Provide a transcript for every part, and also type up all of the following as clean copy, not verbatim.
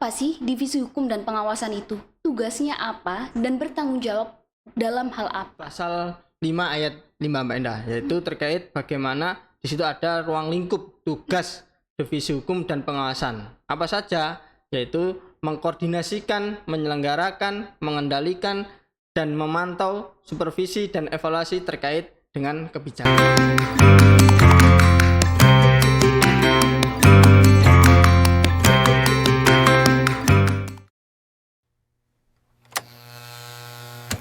apa sih divisi hukum dan pengawasan itu? Tugasnya apa dan bertanggung jawab dalam hal apa? Pasal 5 ayat 5 Mbak Indah, yaitu terkait bagaimana di situ ada ruang lingkup tugas divisi hukum dan pengawasan. Apa saja? Yaitu mengkoordinasikan, menyelenggarakan, mengendalikan, dan memantau supervisi dan evaluasi terkait dengan kebijakan.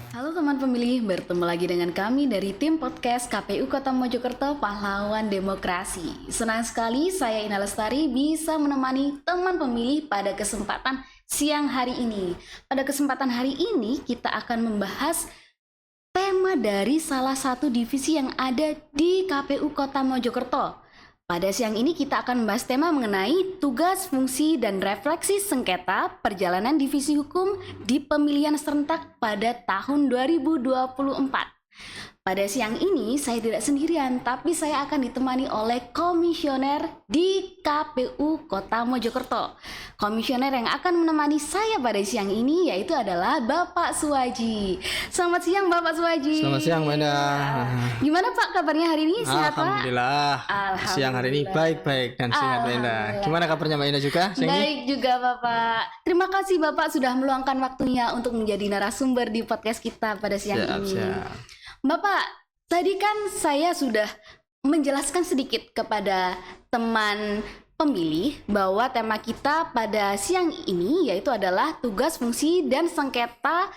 Halo teman pemilih, bertemu lagi dengan kami dari tim podcast KPU Kota Mojokerto Pahlawan Demokrasi. Senang sekali saya Ina Lestari bisa menemani teman pemilih pada kesempatan siang hari ini. Pada kesempatan hari ini kita akan membahas tema dari salah satu divisi yang ada di KPU Kota Mojokerto. Pada siang ini kita akan membahas tema mengenai tugas, fungsi, dan refleksi sengketa perjalanan divisi hukum di pemilihan serentak pada tahun 2024. Pada siang ini saya tidak sendirian, tapi saya akan ditemani oleh komisioner di KPU Kota Mojokerto. Komisioner yang akan menemani saya pada siang ini yaitu adalah Bapak Suwaji. Selamat siang Bapak Suwaji. Selamat siang Mbak Indah. Gimana Pak kabarnya hari ini? Sehat Pak? Alhamdulillah. Siang hari ini baik-baik dan sehat Mbak Indah. Gimana kabarnya Mbak Indah juga? Baik juga Bapak. Terima kasih Bapak sudah meluangkan waktunya untuk menjadi narasumber di podcast kita pada siang ini. Siap. Bapak, tadi kan saya sudah menjelaskan sedikit kepada teman pemilih bahwa tema kita pada siang ini yaitu adalah tugas, fungsi, dan sengketa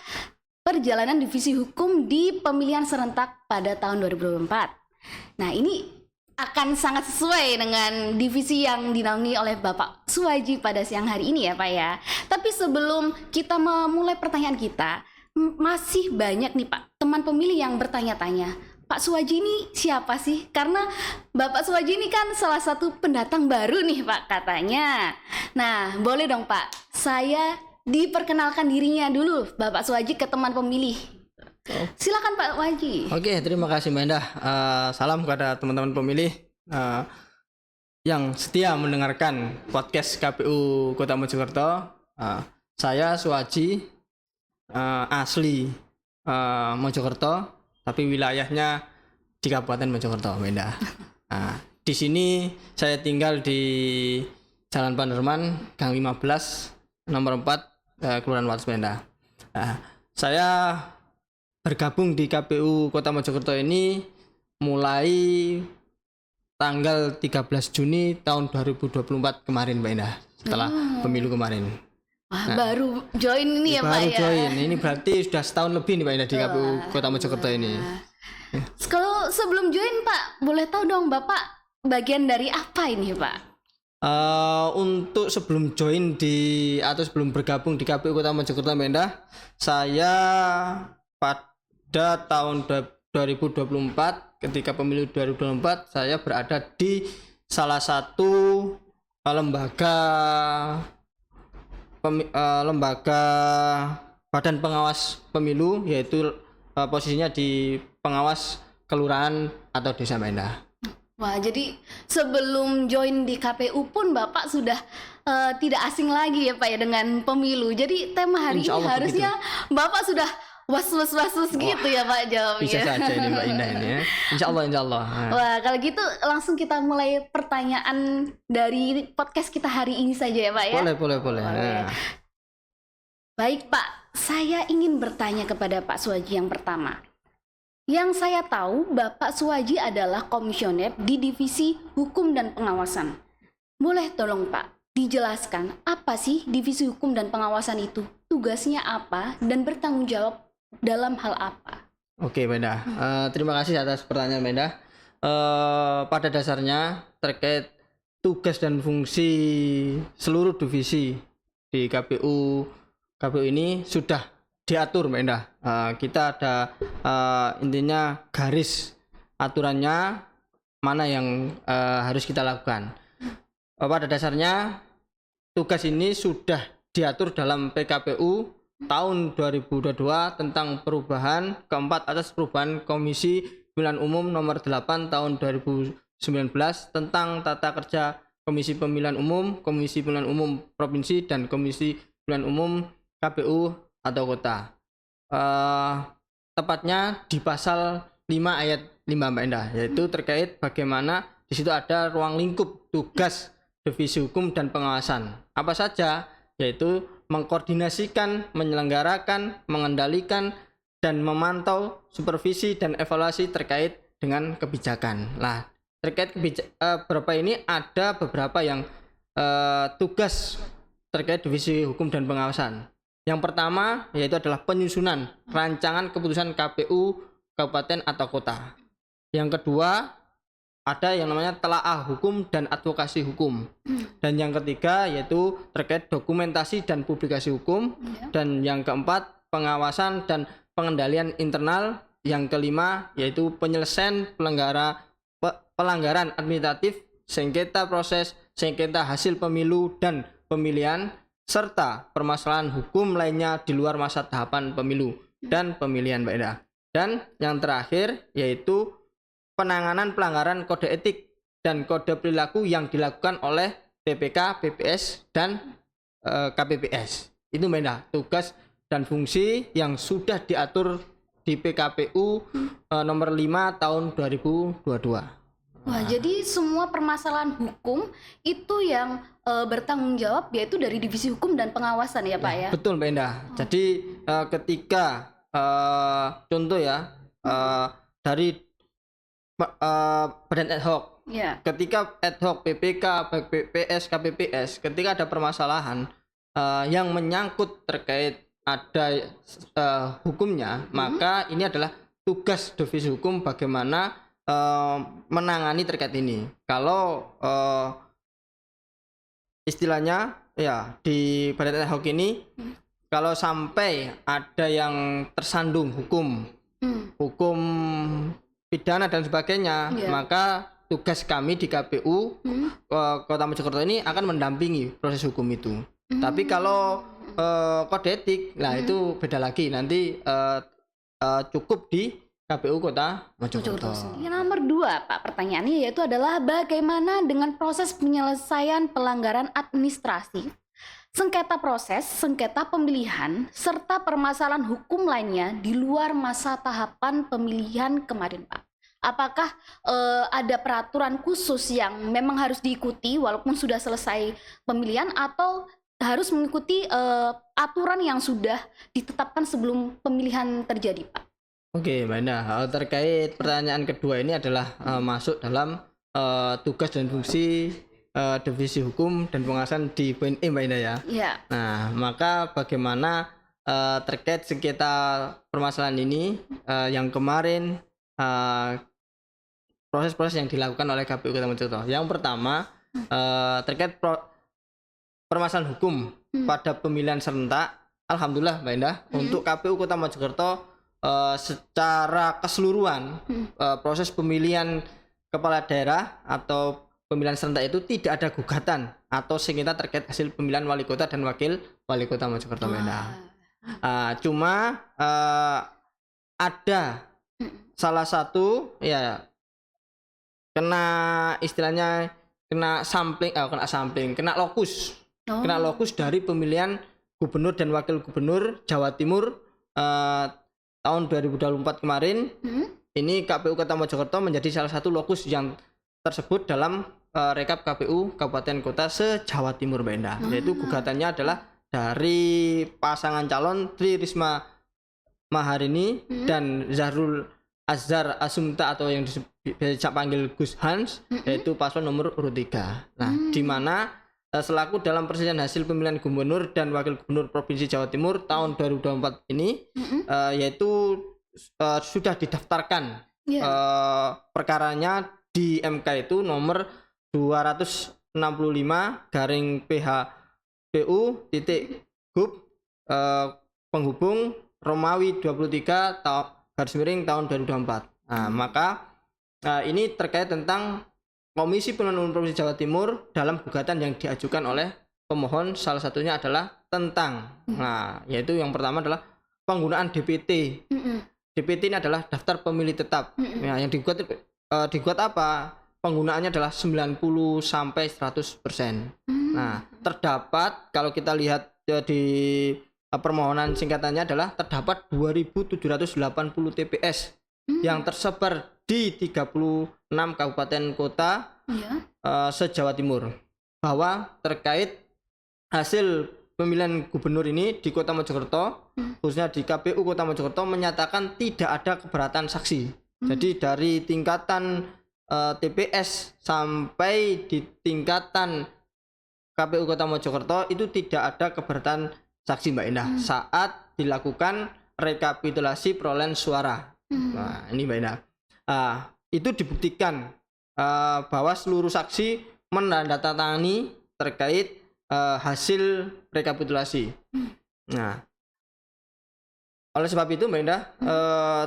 perjalanan divisi hukum di pemilihan serentak pada tahun 2024. Nah, ini akan sangat sesuai dengan divisi yang dinaungi oleh Bapak Suwaji pada siang hari ini ya Pak ya. Tapi sebelum kita memulai pertanyaan kita, masih banyak nih Pak teman pemilih yang bertanya-tanya, Pak Suwaji ini siapa sih? Karena Bapak Suwaji ini kan salah satu pendatang baru nih Pak katanya. Nah, boleh dong Pak, saya diperkenalkan dirinya dulu Bapak Suwaji ke teman pemilih. Silakan Pak Waji. Oke, terima kasih Mbak Indah. Salam kepada teman-teman pemilih yang setia mendengarkan podcast KPU Kota Mojokerto. Saya Suwaji, asli Mojokerto, tapi wilayahnya di Kabupaten Mojokerto, Mbak Indah. Di sini saya tinggal di Jalan Panderman, Gang 15, nomor 4, Kelurahan Wates, Mbak Indah. Saya bergabung di KPU Kota Mojokerto ini mulai tanggal 13 Juni tahun 2024 kemarin, Mbak Indah, setelah pemilu kemarin. Baru join ini ya Pak ya? Baru join, ini berarti sudah setahun lebih nih Pak Indah di KPU Kota Mojokerto ini. Kalau sebelum join Pak, boleh tahu dong Bapak bagian dari apa ini Pak? Untuk sebelum join atau sebelum bergabung di KPU Kota Mojokerto Mbak Indah, saya pada tahun 2024 ketika pemilu 2024 saya berada di salah satu lembaga badan pengawas pemilu, yaitu posisinya di pengawas kelurahan atau desa Mbak Indah. Wah, jadi sebelum join di KPU pun Bapak sudah tidak asing lagi ya Pak ya dengan pemilu. Jadi tema hari ini harusnya begitu. Bapak sudah was-was gitu ya Pak jawabnya. Bisa saja ini Mbak Indah ini ya. Insya Allah. Wah, kalau gitu langsung kita mulai pertanyaan dari podcast kita hari ini saja ya Pak ya. Boleh. Ya. Baik Pak, saya ingin bertanya kepada Pak Suwaji yang pertama. Yang saya tahu Bapak Suwaji adalah komisioner di divisi hukum dan pengawasan. Boleh tolong Pak dijelaskan apa sih divisi hukum dan pengawasan itu? Tugasnya apa dan bertanggung jawab dalam hal apa? Oke, Mbak Indah. Terima kasih atas pertanyaan Mbak Indah. Pada dasarnya terkait tugas dan fungsi seluruh divisi di KPU ini sudah diatur Mbak Indah. Kita ada intinya garis aturannya mana yang harus kita lakukan. Pada dasarnya tugas ini sudah diatur dalam PKPU tahun 2022 tentang perubahan keempat atas perubahan Komisi Pemilihan Umum nomor 8 tahun 2019 tentang tata kerja Komisi Pemilihan Umum, Komisi Pemilihan Umum Provinsi, dan Komisi Pemilihan Umum KPU atau kota. Tepatnya di pasal 5 ayat 5 Mbak Indah, yaitu terkait bagaimana di situ ada ruang lingkup tugas divisi hukum dan pengawasan. Apa saja? Yaitu mengkoordinasikan, menyelenggarakan, mengendalikan, dan memantau supervisi dan evaluasi terkait dengan kebijakan. Nah, terkait beberapa ini ada beberapa yang tugas terkait divisi hukum dan pengawasan. Yang pertama yaitu adalah penyusunan rancangan keputusan KPU kabupaten atau kota. Yang kedua ada yang namanya telaah hukum dan advokasi hukum. Dan yang ketiga yaitu terkait dokumentasi dan publikasi hukum. Dan yang keempat pengawasan dan pengendalian internal. Yang kelima yaitu penyelesaian pelanggaran administratif, sengketa proses, sengketa hasil pemilu dan pemilihan, serta permasalahan hukum lainnya di luar masa tahapan pemilu dan pemilihan Mbak Ida. Dan yang terakhir yaitu penanganan pelanggaran kode etik dan kode perilaku yang dilakukan oleh PPK, PPS, dan KPPS. Itu Mbak Ida, tugas dan fungsi yang sudah diatur di PKPU nomor 5 tahun 2022. Wah, jadi semua permasalahan hukum itu yang bertanggung jawab yaitu dari divisi hukum dan pengawasan ya Pak ya? Betul Mbak Indah. Jadi ketika contoh ya dari badan ad hoc, ketika ad hoc PPK, PPS, KPPS, ketika ada permasalahan yang menyangkut terkait ada hukumnya, maka ini adalah tugas divisi hukum bagaimana menangani terkait ini. Kalau istilahnya ya di badan ad hoc ini kalau sampai ada yang tersandung hukum pidana dan sebagainya, maka tugas kami di KPU Kota Mojokerto ini akan mendampingi proses hukum itu. Tapi kalau kode etik, nah itu beda lagi, nanti cukup di KPU Kota Mojokerto. Yang nomor 2 Pak, pertanyaannya yaitu adalah bagaimana dengan proses penyelesaian pelanggaran administrasi, sengketa proses, sengketa pemilihan, serta permasalahan hukum lainnya di luar masa tahapan pemilihan kemarin Pak. Apakah ada peraturan khusus yang memang harus diikuti walaupun sudah selesai pemilihan, atau harus mengikuti aturan yang sudah ditetapkan sebelum pemilihan terjadi Pak? Oke Mbak Indah, terkait pertanyaan kedua ini adalah masuk dalam tugas dan fungsi divisi hukum dan pengawasan di poin E Mbak Indah ya. Iya. Nah, maka bagaimana terkait sengketa permasalahan ini yang kemarin proses-proses yang dilakukan oleh KPU Kota Mojokerto. Yang pertama terkait permasalahan hukum pada pemilihan serentak. Alhamdulillah Mbak Indah, untuk KPU Kota Mojokerto secara keseluruhan proses pemilihan kepala daerah atau pemilihan serentak itu tidak ada gugatan atau sengketa terkait hasil pemilihan wali kota dan wakil wali kota Mojokerto Mbak Indah. Cuma ada salah satu ya kena istilahnya kena lokus dari pemilihan gubernur dan wakil gubernur Jawa Timur tahun 2024 kemarin. Ini KPU Kota Mojokerto menjadi salah satu lokus yang tersebut dalam rekap KPU Kabupaten Kota se-Jawa Timur Mbak Indah. Yaitu gugatannya adalah dari pasangan calon Tri Risma Maharini dan Zahrul Azhar Asumta atau yang biasa panggil Gus Hans, yaitu paslon nomor urut 3. Nah, di mana selaku dalam perselisihan hasil pemilihan gubernur dan wakil gubernur Provinsi Jawa Timur tahun 2024 ini yaitu sudah didaftarkan perkaranya di MK itu nomor 265/PHPU.Gub penghubung Romawi 23 tahun 2024. Nah, maka ini terkait tentang Komisi Pemilihan Umum Provinsi Jawa Timur dalam gugatan yang diajukan oleh pemohon, salah satunya adalah tentang yaitu yang pertama adalah penggunaan DPT. DPT ini adalah daftar pemilih tetap. Yang digugat apa? penggunaannya adalah 90 sampai 100%. Nah, terdapat kalau kita lihat di permohonan singkatannya adalah terdapat 2.780 TPS yang tersebar di 36 kabupaten kota se-Jawa Timur, bahwa terkait hasil pemilihan gubernur ini di Kota Mojokerto, khususnya di KPU Kota Mojokerto, menyatakan tidak ada keberatan saksi. Jadi dari tingkatan TPS sampai di tingkatan KPU Kota Mojokerto itu tidak ada keberatan saksi, Mbak Indah, saat dilakukan rekapitulasi perolehan suara. Nah, ini Mbak Indah. Itu dibuktikan bahwa seluruh saksi menandatangani terkait hasil rekapitulasi. Nah, oleh sebab itu Mbak Indah,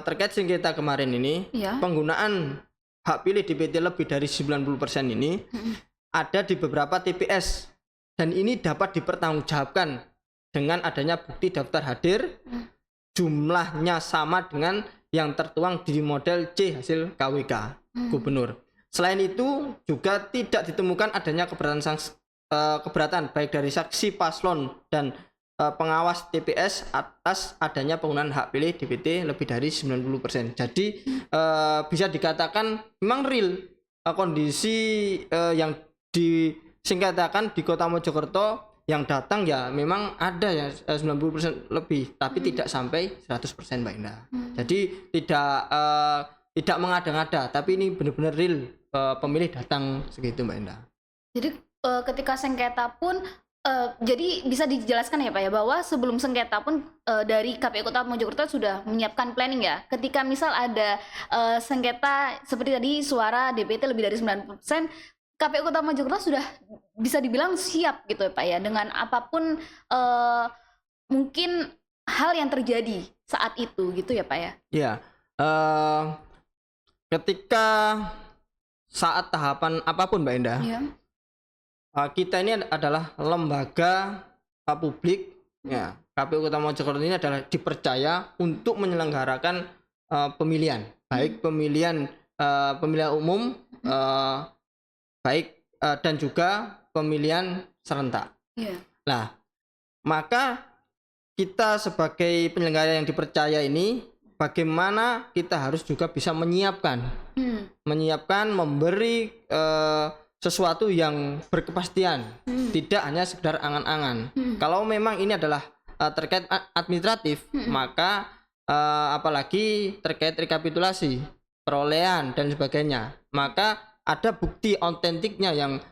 terkait sengketa kemarin ini, penggunaan hak pilih DPT lebih dari 90% ini ada di beberapa TPS, dan ini dapat dipertanggungjawabkan dengan adanya bukti daftar hadir, jumlahnya sama dengan yang tertuang di model C hasil KWK gubernur. Selain itu juga tidak ditemukan adanya keberatan baik dari saksi paslon dan pengawas TPS atas adanya penggunaan hak pilih DPT lebih dari 90%. Jadi bisa dikatakan memang real kondisi yang disingkatakan di Kota Mojokerto yang datang ya memang ada ya 90% lebih, tapi tidak sampai 100% Mbak Indah. Jadi tidak mengada-ngada, tapi ini benar-benar real pemilih datang segitu Mbak Indah. Jadi ketika sengketa pun jadi bisa dijelaskan ya Pak ya, bahwa sebelum sengketa pun dari KPU Kota Mojokerto sudah menyiapkan planning ya. Ketika misal ada sengketa seperti tadi suara DPT lebih dari 90%, KPU Kota Mojokerto sudah bisa dibilang siap gitu ya Pak ya, dengan apapun mungkin hal yang terjadi saat itu gitu ya Pak ya. Iya. Ketika saat tahapan apapun Mbak Indah, kita ini adalah lembaga publik ya. KPU Kota Mojokerto ini adalah dipercaya untuk menyelenggarakan pemilihan, baik pemilihan umum, baik dan juga pemilihan serentak. Nah, maka kita sebagai penyelenggara yang dipercaya ini, bagaimana kita harus juga bisa menyiapkan, memberi sesuatu yang berkepastian, tidak hanya sekedar angan-angan. Kalau memang ini adalah terkait administratif, maka apalagi terkait rekapitulasi, perolehan dan sebagainya, maka ada bukti autentiknya yang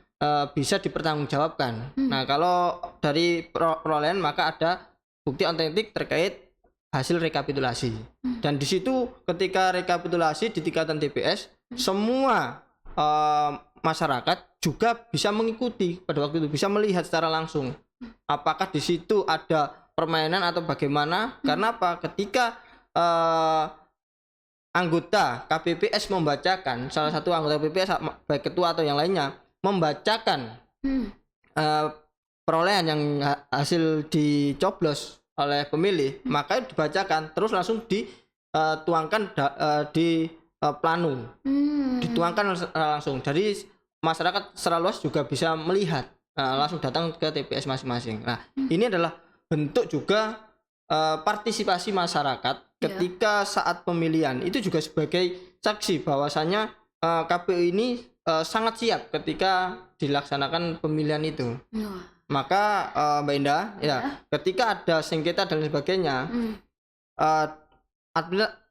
bisa dipertanggungjawabkan. Nah, kalau dari perolehan maka ada bukti autentik terkait hasil rekapitulasi. Dan di situ ketika rekapitulasi di tingkatan TPS, semua masyarakat juga bisa mengikuti pada waktu itu, bisa melihat secara langsung apakah di situ ada permainan atau bagaimana. Karena apa? Ketika anggota KPPS membacakan, salah satu anggota KPPS baik ketua atau yang lainnya membacakan perolehan yang hasil dicoblos oleh pemilih, maka dibacakan terus langsung dituangkan di planu, dituangkan langsung. Jadi masyarakat secara luas juga bisa melihat, langsung datang ke TPS masing-masing. Nah, ini adalah bentuk juga partisipasi masyarakat ketika saat pemilihan. Itu juga sebagai saksi bahwasanya KPU ini sangat siap ketika dilaksanakan pemilihan itu. Maka Mbak Indah, ya, ketika ada sengketa dan sebagainya,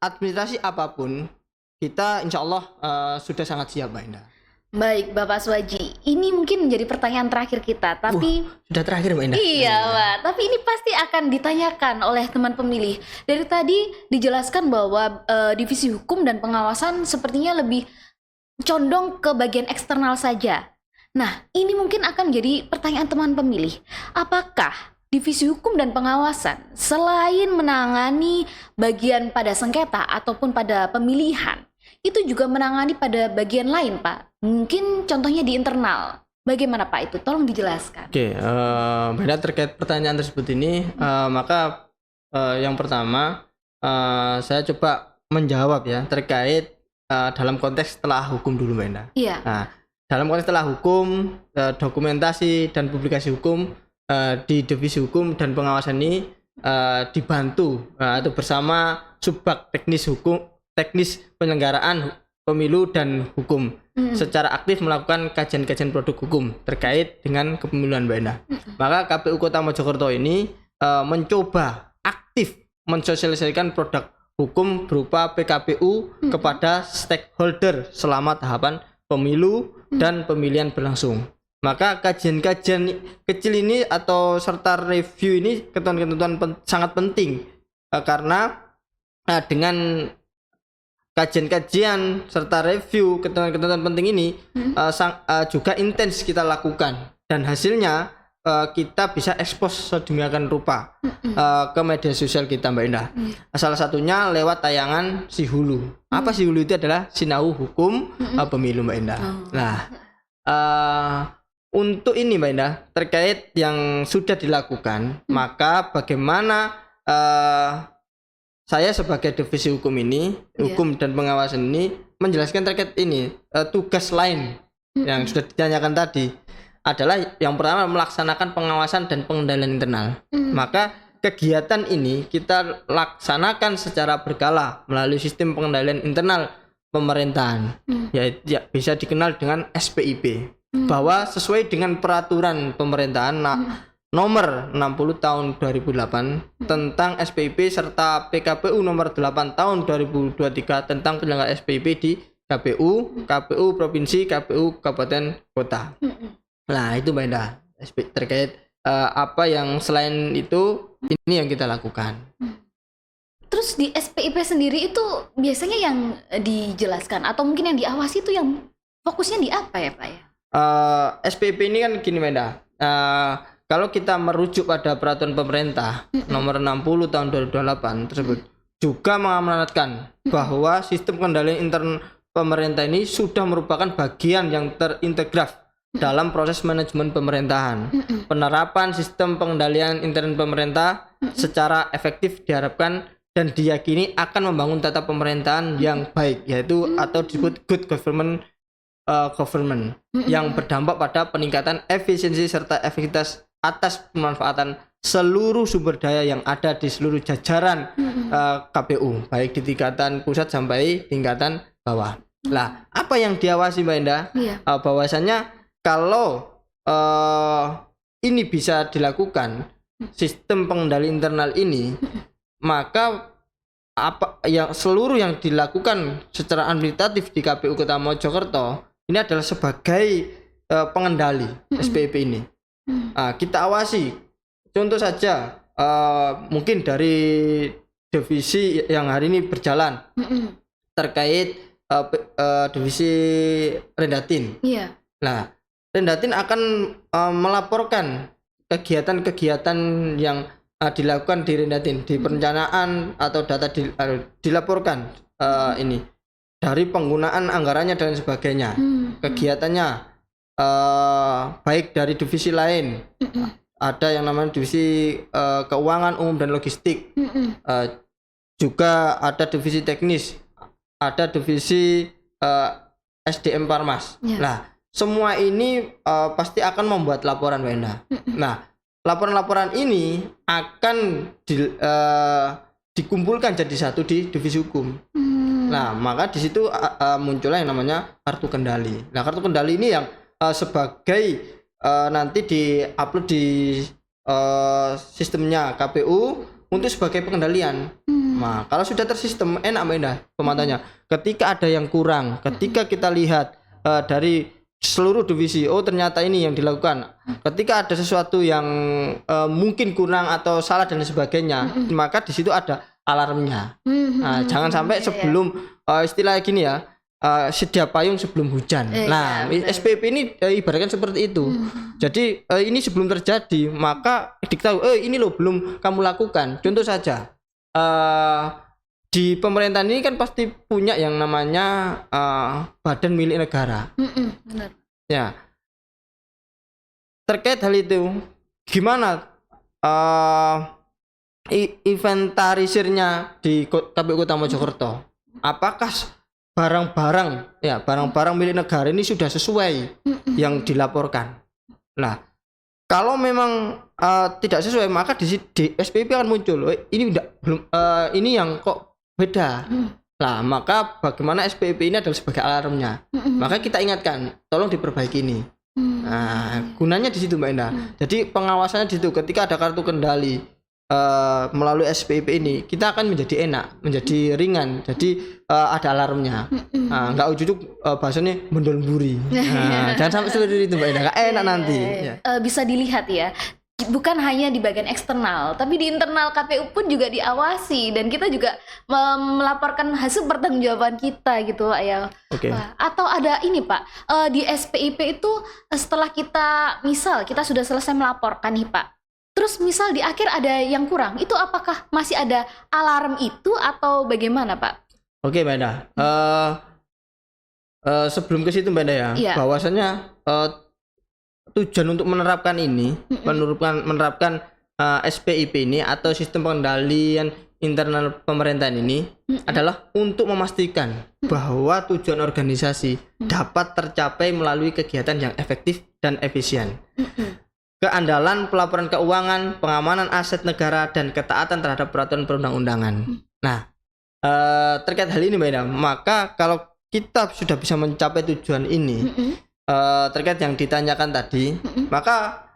administrasi apapun, kita insya Allah sudah sangat siap Mbak Indah. Baik, Bapak Suwaji, ini mungkin menjadi pertanyaan terakhir kita, tapi sudah terakhir Mbak Indah. Iya, Pak. Tapi ini pasti akan ditanyakan oleh teman pemilih. Dari tadi dijelaskan bahwa divisi hukum dan pengawasan sepertinya lebih condong ke bagian eksternal saja. Nah, ini mungkin akan menjadi pertanyaan teman pemilih. Apakah divisi hukum dan pengawasan selain menangani bagian pada sengketa ataupun pada pemilihan, itu juga menangani pada bagian lain, Pak? Mungkin contohnya di internal. Bagaimana Pak itu? Tolong dijelaskan. Oke, Beda terkait pertanyaan tersebut ini, maka yang pertama saya coba menjawab ya terkait dalam konteks telah hukum dulu Mbak Indah. Iya. Nah, dalam konteks telah hukum, dokumentasi dan publikasi hukum di divisi hukum dan pengawasan ini dibantu atau bersama subbak teknis penyelenggaraan pemilu dan hukum secara aktif melakukan kajian-kajian produk hukum terkait dengan kepemiluan Mbak Indah. Maka KPU Kota Mojokerto ini mencoba aktif mensosialisasikan produk hukum berupa PKPU kepada stakeholder selama tahapan pemilu dan pemilihan berlangsung. Maka kajian-kajian kecil ini atau serta review ini ketentuan-ketentuan sangat penting karena dengan kajian-kajian serta review ketentuan-ketentuan penting ini juga intens kita lakukan dan hasilnya kita bisa ekspos sedemikian rupa ke media sosial kita Mbak Indah. Salah satunya lewat tayangan Si Hulu. Apa Si Hulu itu adalah Sinau Hukum Pemilu Mbak Indah. Nah, untuk ini Mbak Indah terkait yang sudah dilakukan, maka bagaimana saya sebagai divisi hukum ini, hukum dan pengawasan ini menjelaskan terkait ini tugas lain yang sudah ditanyakan tadi adalah yang pertama melaksanakan pengawasan dan pengendalian internal. Maka kegiatan ini kita laksanakan secara berkala melalui sistem pengendalian internal pemerintahan, yaitu bisa dikenal dengan SPIP, bahwa sesuai dengan peraturan pemerintahan nomor 60 tahun 2008 tentang SPIP serta PKPU nomor 8 tahun 2023 tentang penyelenggaraan SPIP di KPU provinsi, KPU kabupaten kota. Nah, itu Mbak Indah terkait apa yang selain itu ini yang kita lakukan. Terus di SPIP sendiri itu biasanya yang dijelaskan atau mungkin yang diawasi itu yang fokusnya di apa ya Pak ya? SPIP ini kan gini Mbak Indah. Kalau kita merujuk pada peraturan pemerintah nomor 60 tahun 2028 tersebut juga mengamanatkan bahwa sistem kendali intern pemerintah ini sudah merupakan bagian yang terintegrasi dalam proses manajemen pemerintahan. Penerapan sistem pengendalian intern pemerintah secara efektif diharapkan dan diyakini akan membangun tata pemerintahan yang baik, yaitu atau disebut good government yang berdampak pada peningkatan efisiensi serta efektivitas atas pemanfaatan seluruh sumber daya yang ada di seluruh jajaran KPU, baik di tingkatan pusat sampai tingkatan bawah. Lah, apa yang diawasi Mbak Indah? Bahwasanya kalau ini bisa dilakukan sistem pengendali internal ini, maka apa yang seluruh yang dilakukan secara administratif di KPU Kota Mojokerto ini adalah sebagai pengendali SPIP ini. Kita awasi. Contoh saja mungkin dari divisi yang hari ini berjalan terkait divisi Rendatin. Nah, Rendatin akan melaporkan kegiatan-kegiatan yang dilakukan di Rendatin, di perencanaan atau data dilaporkan ini dari penggunaan anggarannya dan sebagainya, kegiatannya baik dari divisi lain, ada yang namanya divisi keuangan umum dan logistik, juga ada divisi teknis, ada divisi SDM Parmas. Nah, semua ini pasti akan membuat laporan Wenda. Nah, laporan-laporan ini akan dikumpulkan jadi satu di divisi hukum. Nah, maka di situ muncullah yang namanya kartu kendali. Nah, kartu kendali ini yang sebagai nanti di-upload di sistemnya KPU untuk sebagai pengendalian. Nah, kalau sudah tersistem enak Wenda pemantauannya. Ketika ada yang kurang, ketika kita lihat dari seluruh divisi, oh ternyata ini yang dilakukan. Ketika ada sesuatu yang mungkin kurang atau salah dan sebagainya, maka di situ ada alarmnya. Nah, jangan sampai sebelum istilah gini ya, sedia payung sebelum hujan. Nah, SPP ini ibaratkan seperti itu. Jadi ini sebelum terjadi, maka diketahui, ini loh belum kamu lakukan. Contoh saja, di pemerintahan ini kan pasti punya yang namanya badan milik negara. Benar. Ya. Terkait hal itu, gimana inventarisirnya di KPU Kota Mojokerto? Apakah barang-barang milik negara ini sudah sesuai yang dilaporkan. Nah, kalau memang tidak sesuai, maka di SPIP akan muncul, ini yang kok beda. Nah, maka bagaimana SPIP ini adalah sebagai alarmnya. Maka kita ingatkan, tolong diperbaiki ini. Nah, gunanya di situ Mbak Indah. Jadi pengawasannya di situ, ketika ada kartu kendali melalui SPIP ini, kita akan menjadi enak, menjadi ringan. Jadi ada alarmnya. Nggak ujuk-ujuk bahasanya mendolburi. Jangan sampai seperti itu Mbak Indah, nggak enak nanti. Bisa dilihat ya, bukan hanya di bagian eksternal, tapi di internal KPU pun juga diawasi, dan kita juga melaporkan hasil pertanggungjawaban kita gitu Pak ya. Oke. Atau ada ini Pak, di SPIP itu setelah kita sudah selesai melaporkan nih Pak, terus misal di akhir ada yang kurang, itu apakah masih ada alarm itu atau bagaimana Pak? Oke Mbak Indah. Sebelum ke situ Mbak Indah Iya. bahwasanya tujuan untuk menerapkan ini, menerapkan SPIP ini atau sistem pengendalian internal pemerintahan ini adalah untuk memastikan bahwa tujuan organisasi dapat tercapai melalui kegiatan yang efektif dan efisien. Keandalan pelaporan keuangan, pengamanan aset negara, dan ketaatan terhadap peraturan perundang-undangan. Nah, terkait hal ini Mbak Indah, maka kalau kita sudah bisa mencapai tujuan ini, terkait yang ditanyakan tadi, maka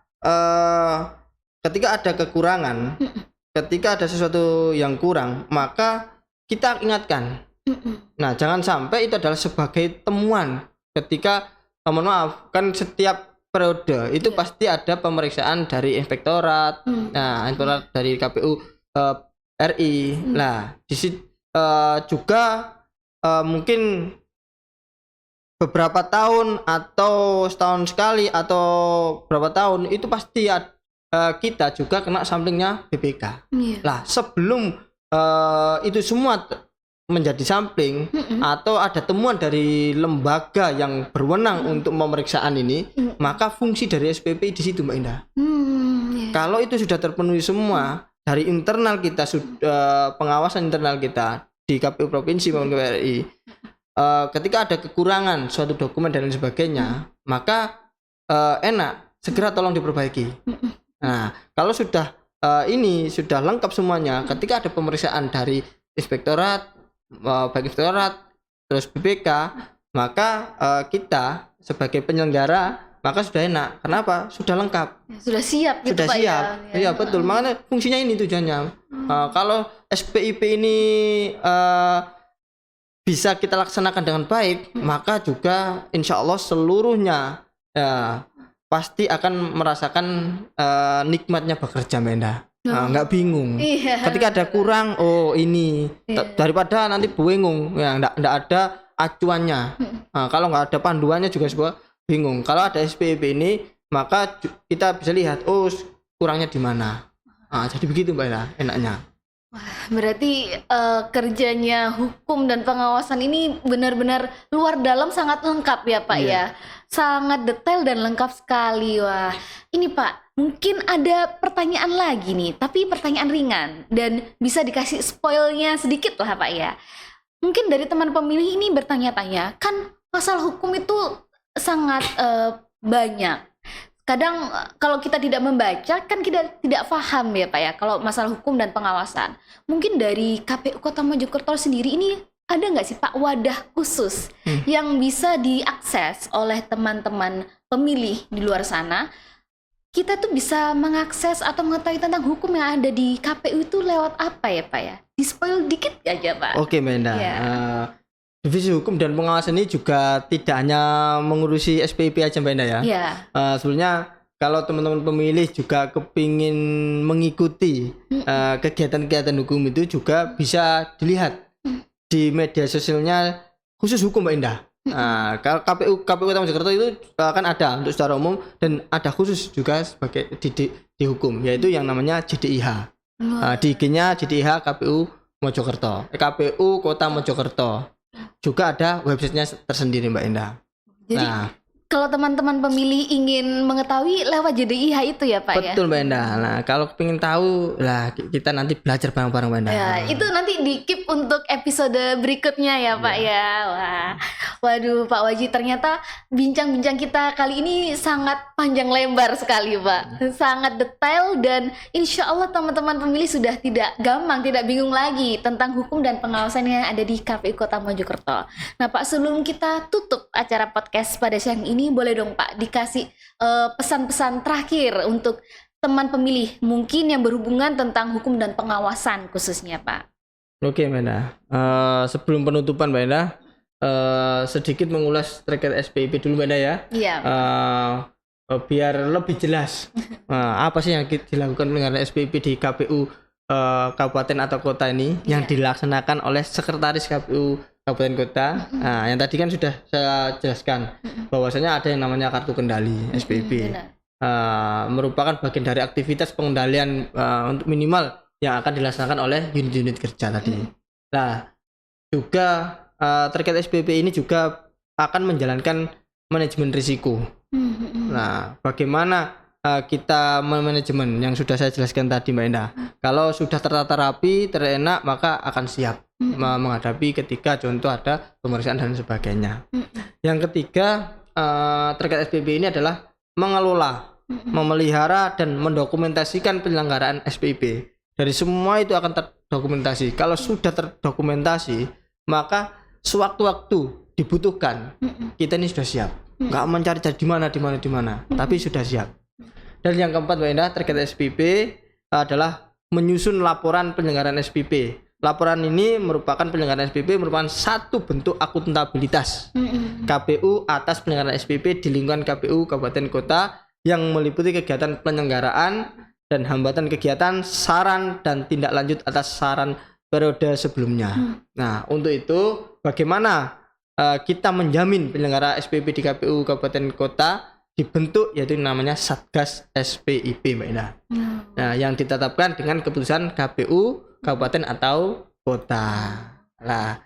ketika ada kekurangan, ketika ada sesuatu yang kurang, maka kita ingatkan. Nah, jangan sampai itu adalah sebagai temuan ketika, mohon maaf, kan setiap periode itu pasti ada pemeriksaan dari inspektorat, nah inspektorat dari KPU RI. Nah, di situ juga mungkin beberapa tahun atau setahun sekali atau berapa tahun itu pasti kita juga kena samplingnya BPK. Lah, sebelum itu semua menjadi sampling atau ada temuan dari lembaga yang berwenang untuk pemeriksaan ini, maka fungsi dari SPP di situ Mbak Indah. Kalau itu sudah terpenuhi semua dari internal kita, pengawasan internal kita di KPU provinsi maupun KPRI, ketika ada kekurangan suatu dokumen dan lain sebagainya, maka enak segera tolong diperbaiki. Nah, kalau sudah ini sudah lengkap semuanya, ketika ada pemeriksaan dari inspektorat, baik inspektorat terus BPK, maka kita sebagai penyelenggara maka sudah enak. Kenapa? Sudah lengkap. Sudah siap gitu sudah Pak siap. ya. Iya betul. Makanya fungsinya ini tujuannya. Kalau SPIP ini bisa kita laksanakan dengan baik, maka juga insya Allah seluruhnya pasti akan merasakan nikmatnya bekerja Mbak Indah. Nggak bingung. Ketika ada kurang, ini daripada nanti bingung, ya nggak ada acuannya. Kalau nggak ada panduannya juga sebuah bingung. Kalau ada SPIP ini, maka kita bisa lihat, kurangnya di mana. Jadi begitu Mbak Indah, enaknya. Wah, berarti kerjanya hukum dan pengawasan ini benar-benar luar dalam, sangat lengkap ya Pak ya. Sangat detail dan lengkap sekali. Wah, ini Pak, mungkin ada pertanyaan lagi nih, tapi pertanyaan ringan dan bisa dikasih spoilnya sedikit lah Pak ya. Mungkin dari teman pemilih ini bertanya-tanya, kan masalah hukum itu sangat banyak. Kadang kalau kita tidak membaca kan kita tidak paham ya Pak ya kalau masalah hukum dan pengawasan. Mungkin dari KPU Kota Mojokerto sendiri ini ada nggak sih Pak wadah khusus yang bisa diakses oleh teman-teman pemilih di luar sana? Kita tuh bisa mengakses atau mengetahui tentang hukum yang ada di KPU itu lewat apa ya Pak ya? Di-spoil dikit aja Pak. Oke Mbak Indah. Divisi Hukum dan Pengawasan ini juga tidak hanya mengurusi SPIP aja Mbak Indah ya. Sebenarnya kalau teman-teman pemilih juga kepingin mengikuti kegiatan-kegiatan hukum itu juga bisa dilihat di media sosialnya khusus hukum Mbak Indah. Kalau KPU Kota Mojokerto itu kan ada untuk secara umum dan ada khusus juga sebagai di hukum, yaitu yang namanya JDIH. Di IG-nya JDIH KPU Mojokerto, KPU Kota Mojokerto. Juga ada websitenya tersendiri Mbak Indah. Jadi kalau teman-teman pemilih ingin mengetahui lewat JDIH itu ya Pak ya? Betul Mbak Endah. Nah, kalau pengen tahu lah kita nanti belajar bareng-bareng Mbak Endah. Ya, itu nanti di keep untuk episode berikutnya ya Pak ya. Wah, waduh Pak Waji, ternyata bincang-bincang kita kali ini sangat panjang lebar sekali Pak. Sangat detail dan insya Allah teman-teman pemilih sudah tidak bingung lagi tentang hukum dan pengawasan yang ada di KPU Kota Mojokerto. Nah Pak, sebelum kita tutup acara podcast pada siang ini, boleh dong Pak dikasih pesan-pesan terakhir untuk teman pemilih mungkin yang berhubungan tentang hukum dan pengawasan khususnya Pak. Oke Mbak Endah. Sebelum penutupan Mbak Endah, sedikit mengulas terkait SPIP dulu Mbak Endah ya. Iya. Biar lebih jelas apa sih yang dilakukan pelanggaran SPIP di KPU kabupaten atau kota ini yang dilaksanakan oleh sekretaris KPU kabupaten kota. Nah, yang tadi kan sudah saya jelaskan bahwasanya ada yang namanya kartu kendali SPIP. Merupakan bagian dari aktivitas pengendalian untuk minimal yang akan dilaksanakan oleh unit-unit kerja tadi. Nah, juga terkait SPIP ini juga akan menjalankan manajemen risiko. Nah, bagaimana kita manajemen yang sudah saya jelaskan tadi Mbak Endah. Kalau sudah tertata rapi, terenak, maka akan siap menghadapi ketika contoh ada pemeriksaan dan sebagainya. Yang ketiga terkait SPIP ini adalah mengelola, memelihara dan mendokumentasikan penyelenggaraan SPIP. Dari semua itu akan terdokumentasi. Kalau sudah terdokumentasi, maka sewaktu-waktu dibutuhkan, kita ini sudah siap. Nggak mencari-cari di mana, tapi sudah siap. Dan yang keempat Mbak Endah terkait SPIP adalah menyusun laporan penyelenggaraan SPIP. Laporan ini merupakan penyelenggaraan SPIP merupakan satu bentuk akuntabilitas KPU atas penyelenggaraan SPIP di lingkungan KPU kabupaten kota yang meliputi kegiatan penyelenggaraan dan hambatan kegiatan, saran dan tindak lanjut atas saran periode sebelumnya. Nah, untuk itu bagaimana kita menjamin penyelenggara SPIP di KPU kabupaten kota dibentuk, yaitu namanya Satgas SPIP Mbak Endah. Nah, yang ditetapkan dengan keputusan KPU kabupaten atau kota. Nah,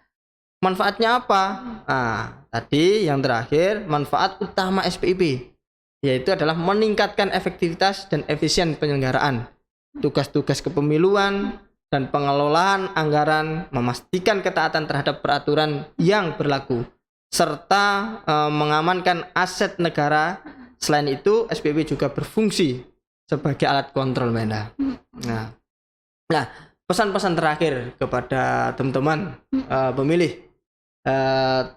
manfaatnya apa? Nah, tadi yang terakhir, manfaat utama SPIP yaitu adalah meningkatkan efektivitas dan efisien penyelenggaraan tugas-tugas kepemiluan dan pengelolaan anggaran, memastikan ketaatan terhadap peraturan yang berlaku, serta mengamankan aset negara. Selain itu, SPIP juga berfungsi sebagai alat kontrol Mbak Endah. Nah, pesan-pesan terakhir kepada teman-teman pemilih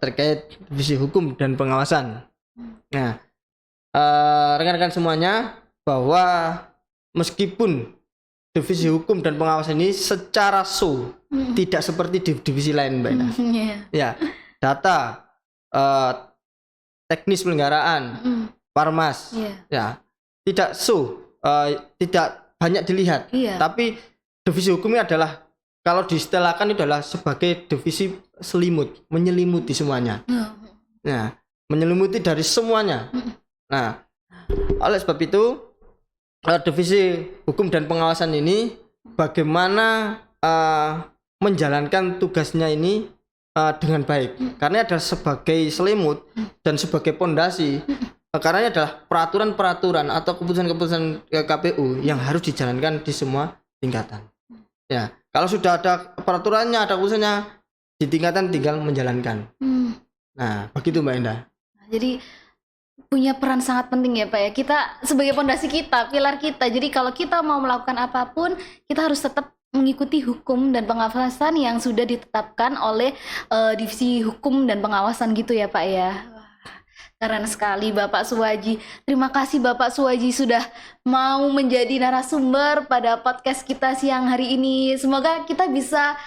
terkait divisi hukum dan pengawasan. Nah, rekan-rekan semuanya, bahwa meskipun divisi hukum dan pengawasan ini secara tidak seperti divisi lain Mbak Endah. Ya, data, teknis penyelenggaraan, Parmas, ya tidak tidak banyak dilihat. Tapi divisi hukum ini adalah, kalau diistilahkan itu adalah sebagai divisi selimut, menyelimuti semuanya. Nah, menyelimuti dari semuanya. Nah, oleh sebab itu divisi hukum dan pengawasan ini bagaimana menjalankan tugasnya ini dengan baik, karena adalah sebagai selimut dan sebagai pondasi, karena adalah peraturan-peraturan atau keputusan-keputusan KPU yang harus dijalankan di semua tingkatan. Ya, kalau sudah ada peraturannya, ada keputusannya, di tingkatan tinggal menjalankan. Nah, begitu Mbak Endah. Jadi punya peran sangat penting ya Pak ya. Kita sebagai pondasi kita, pilar kita. Jadi kalau kita mau melakukan apapun, kita harus tetap mengikuti hukum dan pengawasan yang sudah ditetapkan oleh divisi hukum dan pengawasan gitu ya Pak ya. Keren sekali Bapak Suwaji. Terima kasih Bapak Suwaji sudah mau menjadi narasumber pada podcast kita siang hari ini. Semoga kita bisa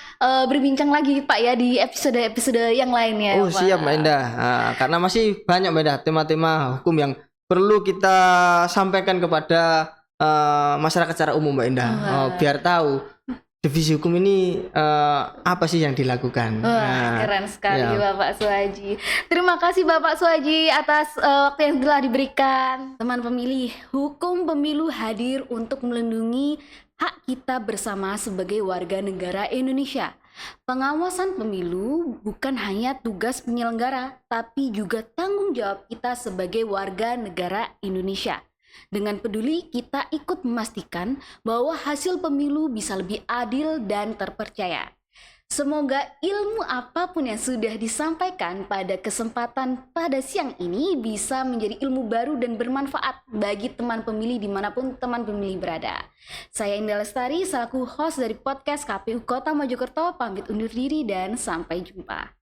berbincang lagi Pak ya di episode-episode yang lainnya. Oh Pak. Siap Mbak Endah. Karena masih banyak Mbak Endah tema-tema hukum yang perlu kita sampaikan kepada masyarakat secara umum Mbak Endah. Biar tahu divisi hukum ini apa sih yang dilakukan. Keren sekali ya. Bapak Suwaji. Terima kasih Bapak Suwaji atas waktu yang telah diberikan. Teman pemilih, hukum pemilu hadir untuk melindungi hak kita bersama sebagai warga negara Indonesia. Pengawasan pemilu bukan hanya tugas penyelenggara, tapi juga tanggung jawab kita sebagai warga negara Indonesia. Dengan peduli, kita ikut memastikan bahwa hasil pemilu bisa lebih adil dan terpercaya. Semoga ilmu apapun yang sudah disampaikan pada kesempatan pada siang ini bisa menjadi ilmu baru dan bermanfaat bagi teman pemilih dimanapun teman pemilih berada. Saya Indah Lestari selaku host dari podcast KPU Kota Mojokerto pamit undur diri dan sampai jumpa.